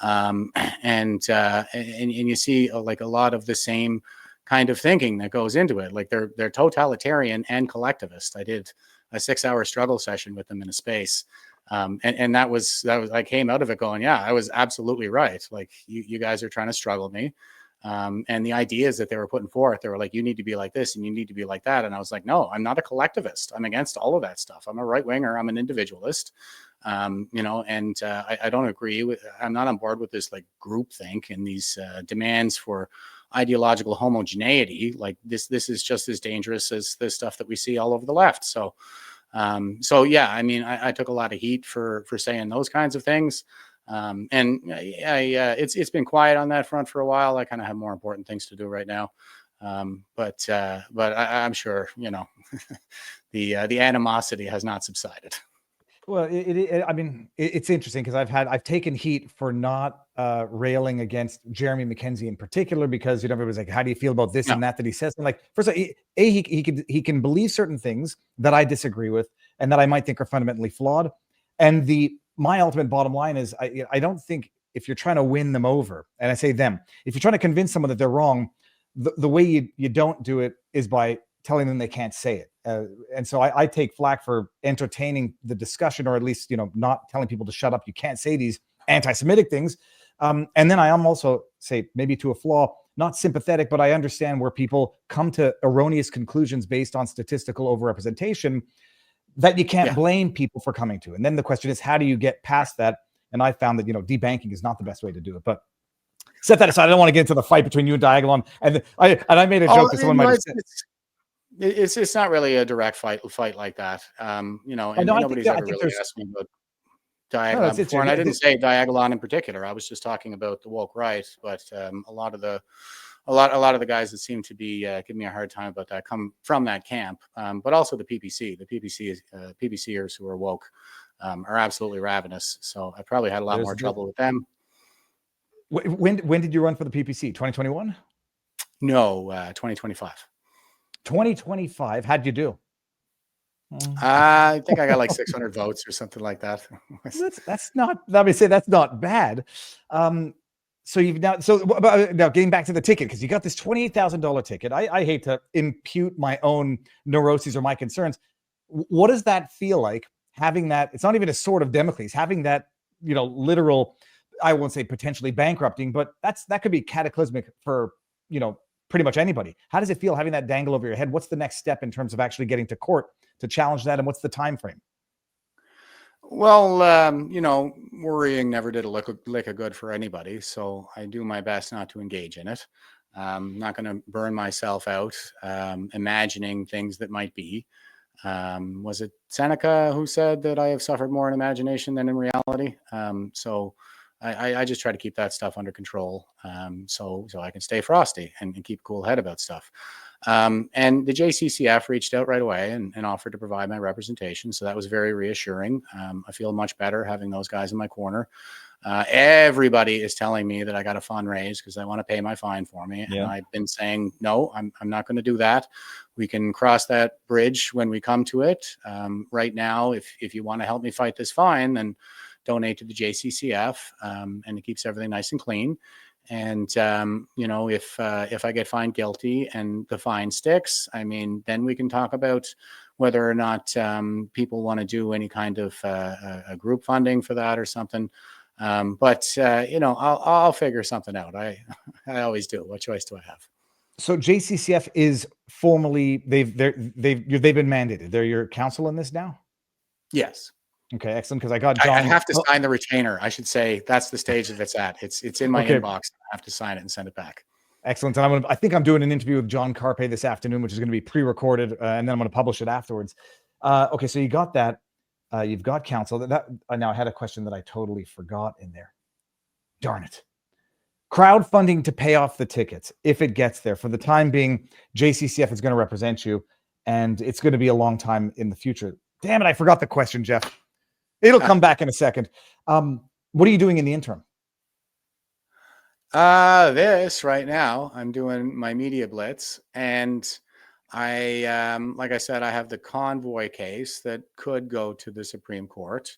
And you see like a lot of the same kind of thinking that goes into it. Like they're totalitarian and collectivist. I did a 6-hour struggle session with them in a space. And that was, I came out of it going, yeah, I was absolutely right. Like you guys are trying to struggle me. And the ideas that they were putting forth, they were like, you need to be like this and you need to be like that. And I was like, no, I'm not a collectivist. I'm against all of that stuff. I'm a right winger. I'm an individualist. I don't agree with, I'm not on board with this like groupthink and these demands for ideological homogeneity. Like this is just as dangerous as the stuff that we see all over the left. So yeah, I mean, I took a lot of heat for saying those kinds of things. It's been quiet on that front for a while. I kind of have more important things to do right now. But I'm sure, the animosity has not subsided. Well, it's interesting because I've taken heat for not railing against Jeremy McKenzie in particular, because everybody's like, how do you feel about this and that he says? And like, first of all, he can believe certain things that I disagree with and that I might think are fundamentally flawed. And my ultimate bottom line is I don't think if you're trying to win them over, and I say them, if you're trying to convince someone that they're wrong, the way you don't do it is by telling them they can't say it. And so I take flack for entertaining the discussion, or at least, not telling people to shut up. You can't say these anti-Semitic things. And then I am also, say, maybe to a flaw, not sympathetic, but I understand where people come to erroneous conclusions based on statistical overrepresentation that you can't blame people for coming to. And then the question is, how do you get past that? And I found that, debanking is not the best way to do it. But set that aside. I don't want to get into the fight between you and Diagolon. And I made a joke to someone might have said. It's not really a direct fight like that. You know, I and know. nobody's I ever think really there's asked me about no. Diagolon before, and I didn't say Diagolon in particular. I was just talking about the woke right, but a lot of the guys that seem to be giving me a hard time about that come from that camp, but also the PPC. The PPCers who are woke are absolutely ravenous. So I probably had a lot more trouble with them. When did you run for the PPC? 2021? No, 2025. 2025. How'd you do? I think I got like 600 votes or something like that. That's not. Let me say that's not bad. So you've now now getting back to the ticket, because you got this $28,000 ticket. I hate to impute my own neuroses or my concerns. What does that feel like, having that? It's not even a sword of Damocles, having that, literal, I won't say potentially bankrupting, but that could be cataclysmic for, pretty much anybody. How does it feel having that dangle over your head? What's the next step in terms of actually getting to court to challenge that, and what's the time frame? Well, worrying never did a lick of good for anybody, so I do my best not to engage in it. I'm not going to burn myself out imagining things that might be. Was it Seneca who said that I have suffered more in imagination than in reality? So I just try to keep that stuff under control, so I can stay frosty and keep a cool head about stuff. And the JCCF reached out right away and offered to provide my representation. So that was very reassuring. I feel much better having those guys in my corner. Everybody is telling me that I got to fundraise because they want to pay my fine for me. Yeah. And I've been saying, no, I'm not going to do that. We can cross that bridge when we come to it. Right now, if you want to help me fight this fine, then donate to the JCCF, and it keeps everything nice and clean. And, if I get found guilty and the fine sticks, I mean, then we can talk about whether or not people want to do any kind of a group funding for that or something. But I'll figure something out. I always do. What choice do I have? So JCCF is formally, they've been mandated. They're your counsel in this now? Yes. Okay, excellent. Because I got John. I have to sign the retainer. I should say that's the stage that it's at. It's in my inbox. I have to sign it and send it back. Excellent. And I think I'm doing an interview with John Carpe this afternoon, which is going to be pre-recorded, and then I'm going to publish it afterwards. Okay, so you got that. You've got counsel. Now I had a question that I totally forgot in there. Darn it. Crowdfunding to pay off the tickets, if it gets there. For the time being, JCCF is going to represent you, and it's going to be a long time in the future. Damn it, I forgot the question, Jeff. It'll come back in a second. What are you doing in the interim? This right now, I'm doing my media blitz, and I, like I said, I have the convoy case that could go to the Supreme Court.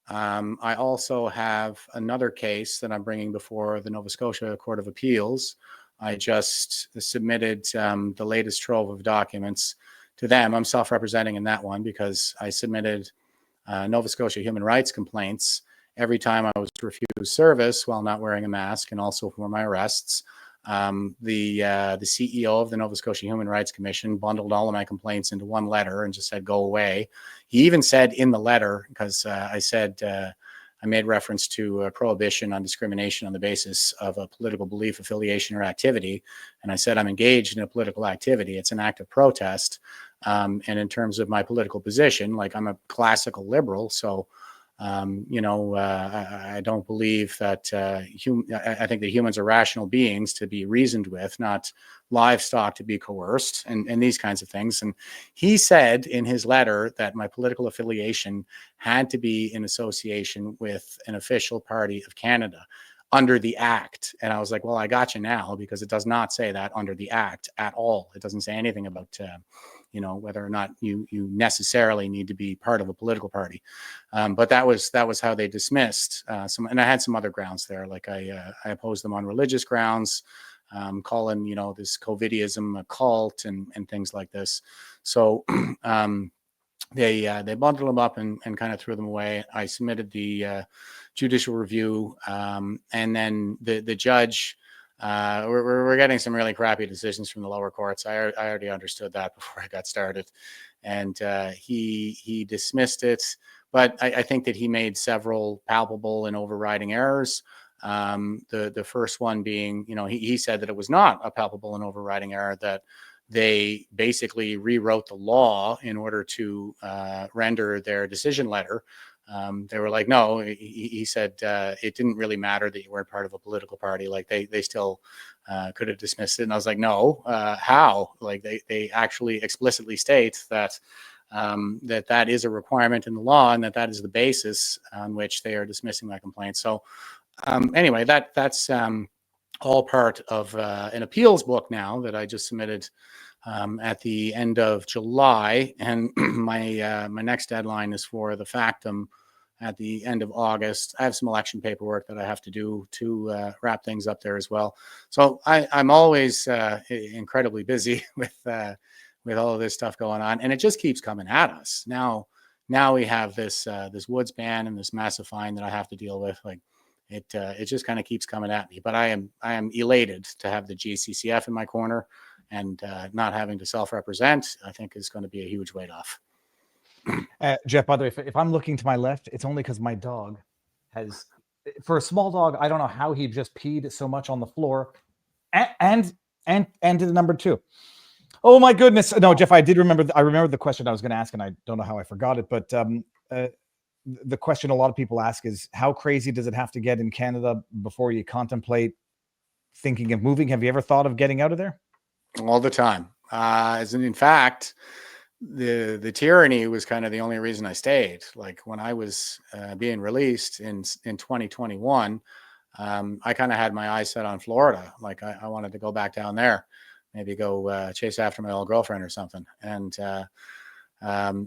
I also have another case that I'm bringing before the Nova Scotia Court of Appeals. I just submitted the latest trove of documents to them. I'm self-representing in that one because I submitted Nova Scotia human rights complaints every time I was refused service while not wearing a mask, and also for my arrests. The CEO of the Nova Scotia Human Rights Commission bundled all of my complaints into one letter and just said, go away. He even said in the letter, because I said, I made reference to a prohibition on discrimination on the basis of a political belief, affiliation, or activity. And I said, I'm engaged in a political activity. It's an act of protest. And in terms of my political position, like, I'm a classical liberal. So, I don't believe that I think that humans are rational beings to be reasoned with, not livestock to be coerced, and these kinds of things. And he said in his letter that my political affiliation had to be in association with an official party of Canada under the Act. And I was like, well, I got you now, because it does not say that under the Act at all. It doesn't say anything about whether or not you necessarily need to be part of a political party. But that was how they dismissed some. And I had some other grounds there, like I opposed them on religious grounds, calling this COVIDism a cult and things like this. So they bundled them up and kind of threw them away. I submitted the judicial review, and then the judge. We're getting some really crappy decisions from the lower courts. I already understood that before I got started, and he dismissed it. But I think that he made several palpable and overriding errors. The first one being, he said that it was not a palpable and overriding error, that they basically rewrote the law in order to render their decision letter. They were like, no, he said it didn't really matter that you weren't part of a political party. Like they still could have dismissed it. And I was like, no, how? Like they actually explicitly state that that is a requirement in the law, and that is the basis on which they are dismissing my complaint. So anyway, that's all part of an appeals book now that I just submitted at the end of July, and my next deadline is for the factum at the end of August. I have some election paperwork that I have to do to wrap things up there as well. So I'm always incredibly busy with all of this stuff going on, and it just keeps coming at us. Now we have this woods ban and this massive fine that I have to deal with. Like it just kind of keeps coming at me. But I am elated to have the GCCF in my corner, and not having to self-represent, I think, is going to be a huge weight off. Jeff, by the way, if I'm looking to my left, it's only because my dog has, for a small dog, I don't know how he just peed so much on the floor, and did the number 2. Oh my goodness! No, Jeff, I did remember. I remember the question I was going to ask, and I don't know how I forgot it. But the question a lot of people ask is, how crazy does it have to get in Canada before you contemplate thinking of moving? Have you ever thought of getting out of there? All the time. As in fact, the tyranny was kind of the only reason I stayed. Like when I was being released in 2021, I kind of had my eyes set on Florida. Like I wanted to go back down there, maybe go chase after my old girlfriend or something. And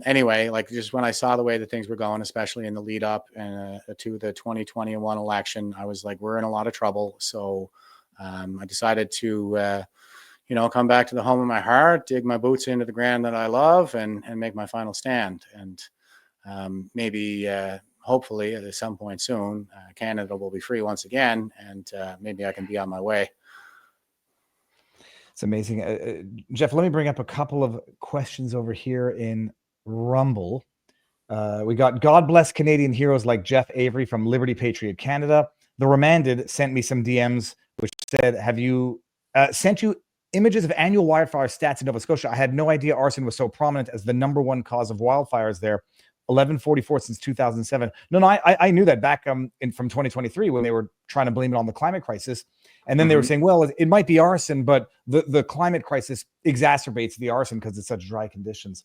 anyway, like just when I saw the way that things were going, especially in the lead up to the 2021 election, I was like, we're in a lot of trouble. So I decided to come back to the home of my heart, dig my boots into the ground that I love, and make my final stand. And maybe, hopefully, at some point soon, Canada will be free once again, and maybe I can be on my way. It's amazing. Jeff, let me bring up a couple of questions over here in Rumble. We got God bless Canadian heroes like Jeff Avery from Liberty Patriot Canada. The Remanded sent me some DMs, which said, have you sent you images of annual wildfire stats in Nova Scotia? I had no idea arson was so prominent as the number 1 cause of wildfires there. 1144 since 2007. No, I knew that back from 2023 when they were trying to blame it on the climate crisis. And then they were saying, well, it might be arson, but the climate crisis exacerbates the arson because it's such dry conditions.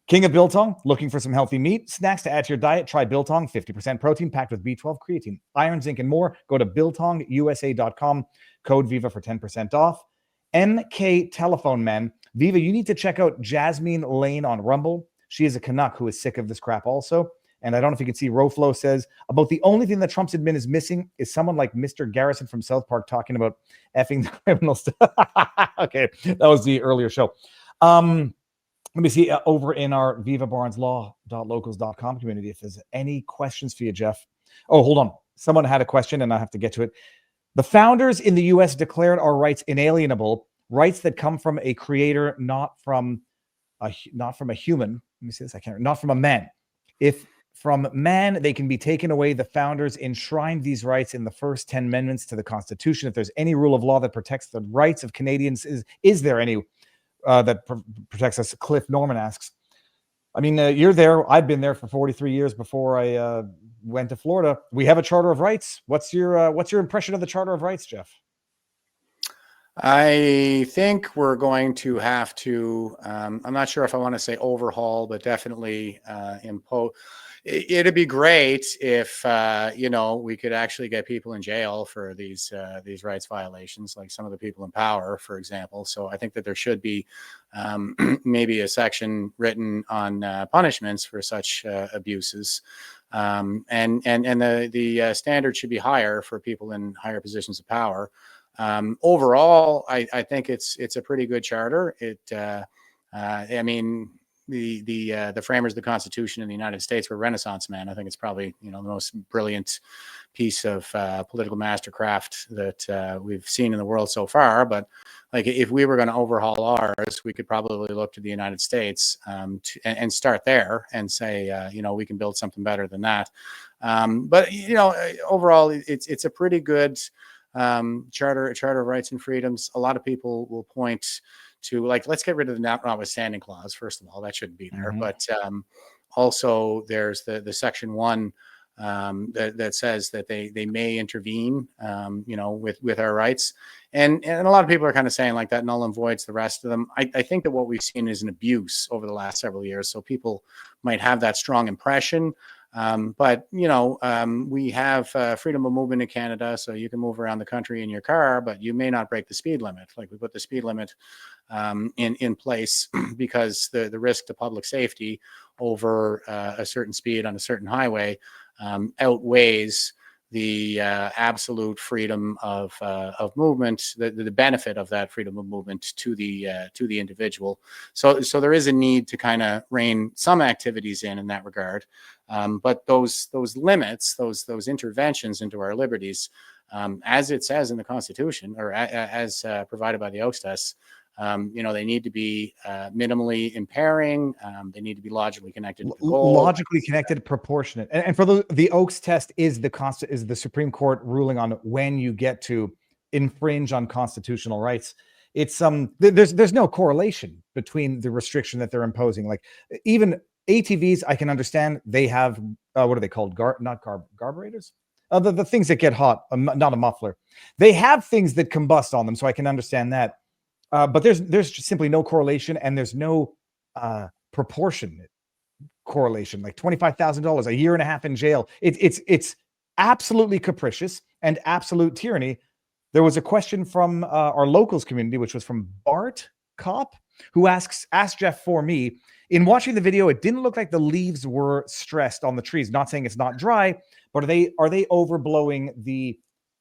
King of Biltong, looking for some healthy meat snacks to add to your diet? Try Biltong, 50% protein packed with B12, creatine, iron, zinc, and more. Go to biltongusa.com, code VIVA for 10% off. MK Telephone Man, Viva, you need to check out Jasmine Lane on Rumble. She is a Canuck who is sick of this crap also. And I don't know if you can see, Roflo says, about the only thing that Trump's admin is missing is someone like Mr. Garrison from South Park talking about effing the criminals. Okay, that was the earlier show. Let me see over in our vivabarneslaw.locals.com community if there's any questions for you, Jeff. Oh, hold on. Someone had a question and I have to get to it. The founders in the U.S. declared our rights inalienable, rights that come from a creator, not from a human. Let me see this. Not from a man. If from man they can be taken away, the founders enshrined these rights in the first 10 amendments to the Constitution. If there's any rule of law that protects the rights of Canadians, is there any that protects us? Cliff Norman asks. I mean, you're there. I've been there for 43 years before I went to Florida. We have a Charter of Rights. What's your impression of the Charter of Rights, Jeff? I think we're going to have to, I'm not sure if I want to say overhaul, but definitely impose. It'd be great if, we could actually get people in jail for these rights violations, like some of the people in power, for example. So I think that there should be maybe a section written on punishments for such abuses. And the standard should be higher for people in higher positions of power. Overall, I think it's a pretty good charter. The framers of the Constitution in the United States were Renaissance men. I think it's probably the most brilliant piece of political mastercraft that we've seen in the world so far. But like, if we were going to overhaul ours, we could probably look to the United States and start there and say, we can build something better than that. But overall, it's a pretty good charter of rights and freedoms. A lot of people will point to, like, let's get rid of the notwithstanding clause. First of all, that shouldn't be there. Mhm. But also there's the section 1 that says that they may intervene, with our rights. And a lot of people are kind of saying like that null and voids the rest of them. I think that what we've seen is an abuse over the last several years. So people might have that strong impression. But we have freedom of movement in Canada, so you can move around the country in your car, but you may not break the speed limit. Like, we put the speed limit in place because the risk to public safety over a certain speed on a certain highway outweighs the absolute freedom of movement, the benefit of that freedom of movement to the individual. So there is a need to kind of rein some activities in that regard. But those limits, those interventions into our liberties, as it says in the Constitution, or as provided by the Oaks Test, they need to be minimally impairing. They need to be logically connected to the goal. Logically connected, proportionate. And for the Oaks test is the Supreme Court ruling on when you get to infringe on constitutional rights. It's there's no correlation between the restriction that they're imposing. Like, even ATVs, I can understand they have what are they called? Carburetors? The things that get hot, not a muffler. They have things that combust on them, so I can understand that. But there's just simply no correlation, and there's no proportionate correlation. Like $25,000, a year and a half in jail. It's absolutely capricious and absolute tyranny. There was a question from our locals community, which was from Bart Cop, who asked Jeff for me. In watching the video, it didn't look like the leaves were stressed on the trees. Not saying it's not dry, but are they overblowing the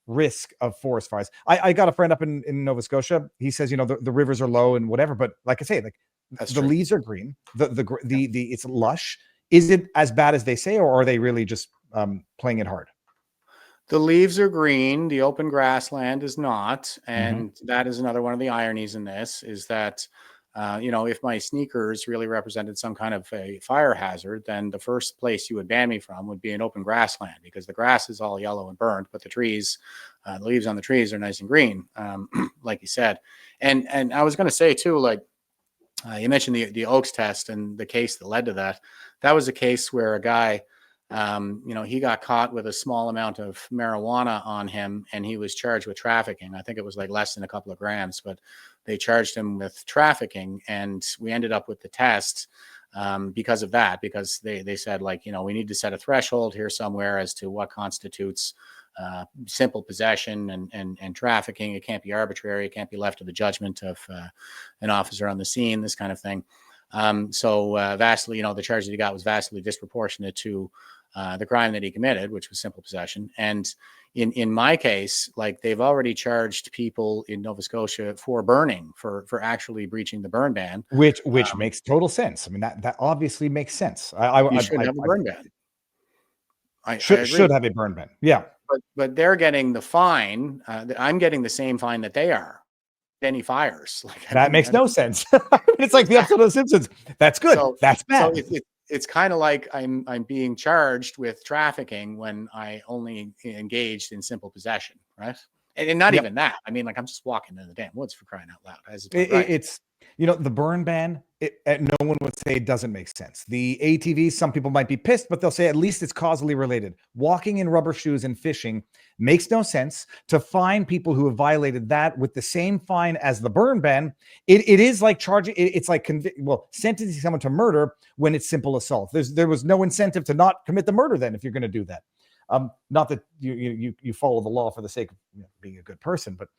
risk of forest fires? I got a friend up in Nova Scotia. He says, the rivers are low and whatever, but like I say, like, That's the true. leaves are green, the it's lush. Is it as bad as they say, or are they really just playing it hard? The leaves are green. The open grassland is not. And that is another one of the ironies in this, is that, if my sneakers really represented some kind of a fire hazard, then the first place you would ban me from would be an open grassland, because the grass is all yellow and burnt, but the trees, the leaves on the trees are nice and green, like you said. And I was going to say too, like, you mentioned the Oaks test and the case that led to that. That was a case where a guy, he got caught with a small amount of marijuana on him, and he was charged with trafficking. I think it was like less than a couple of grams, but they charged him with trafficking, and we ended up with the test because of that, because they said, like, we need to set a threshold here somewhere as to what constitutes simple possession and trafficking. It can't be arbitrary. It can't be left to the judgment of an officer on the scene, this kind of thing. So vastly, the charge that he got was vastly disproportionate to the crime that he committed, which was simple possession. And in my case, like, they've already charged people in Nova Scotia for burning, for actually breaching the burn ban, Which makes total sense. I mean, that obviously makes sense. You should have a burn ban. I agree. Should have a burn ban. Yeah. But they're getting the fine. I'm getting the same fine that they are. Any fires. Like, That makes no sense. It's like the episode of The Simpsons. That's good. That's bad. So it's kind of like I'm being charged with trafficking when I only engaged in simple possession, right? And not even that. I mean, like, I'm just walking in the damn woods, for crying out loud. It's the burn ban. No one would say it doesn't make sense. The ATVs, some people might be pissed, but they'll say at least it's causally related. Walking in rubber shoes and fishing makes no sense. To fine people who have violated that with the same fine as the burn ban, it is like charging. It's like sentencing someone to murder when it's simple assault. There was no incentive to not commit the murder then if you're going to do that. Not that you follow the law for the sake of being a good person, but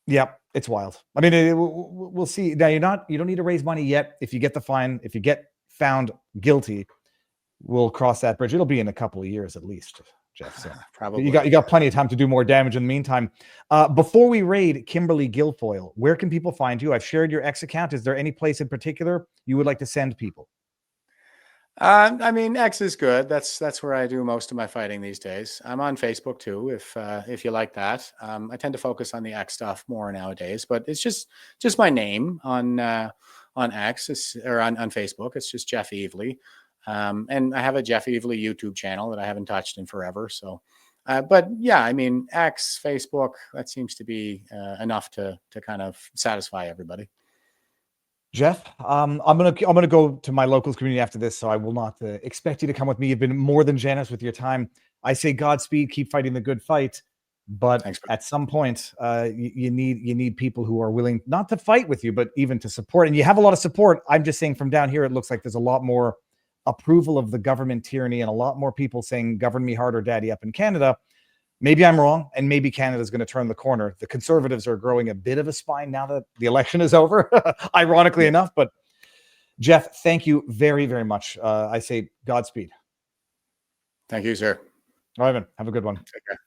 yeah, it's wild. I mean, we'll see. Now you don't need to raise money yet. If you get the fine, if you get found guilty, we'll cross that bridge. It'll be in a couple of years at least, Jeff. So probably you got plenty of time to do more damage in the meantime. Before we raid Kimberly Guilfoyle, where can people find you? I've shared your X account. Is there any place in particular you would like to send people? I mean, X is good. That's where I do most of my fighting these days. I'm on Facebook too, if you like that. I tend to focus on the X stuff more nowadays, but it's just my name on X, or on Facebook. It's just Jeff Evely, and I have a Jeff Evely YouTube channel that I haven't touched in forever. So But yeah, I mean, X, Facebook, that seems to be enough to kind of satisfy everybody. Jeff, I'm gonna go to my locals community after this, so I will not expect you to come with me. You've been more than generous with your time. I say Godspeed, keep fighting the good fight, but Thanks, bro. at some point, you need people who are willing not to fight with you, but even to support. And you have a lot of support. I'm just saying, from down here, it looks like there's a lot more approval of the government tyranny and a lot more people saying "Govern me harder, Daddy" up in Canada. Maybe I'm wrong, and maybe Canada's going to turn the corner. The Conservatives are growing a bit of a spine now that the election is over, ironically enough. But Jeff, thank you very, very much. I say Godspeed. Thank you, sir. Ivan, have a good one. Take care.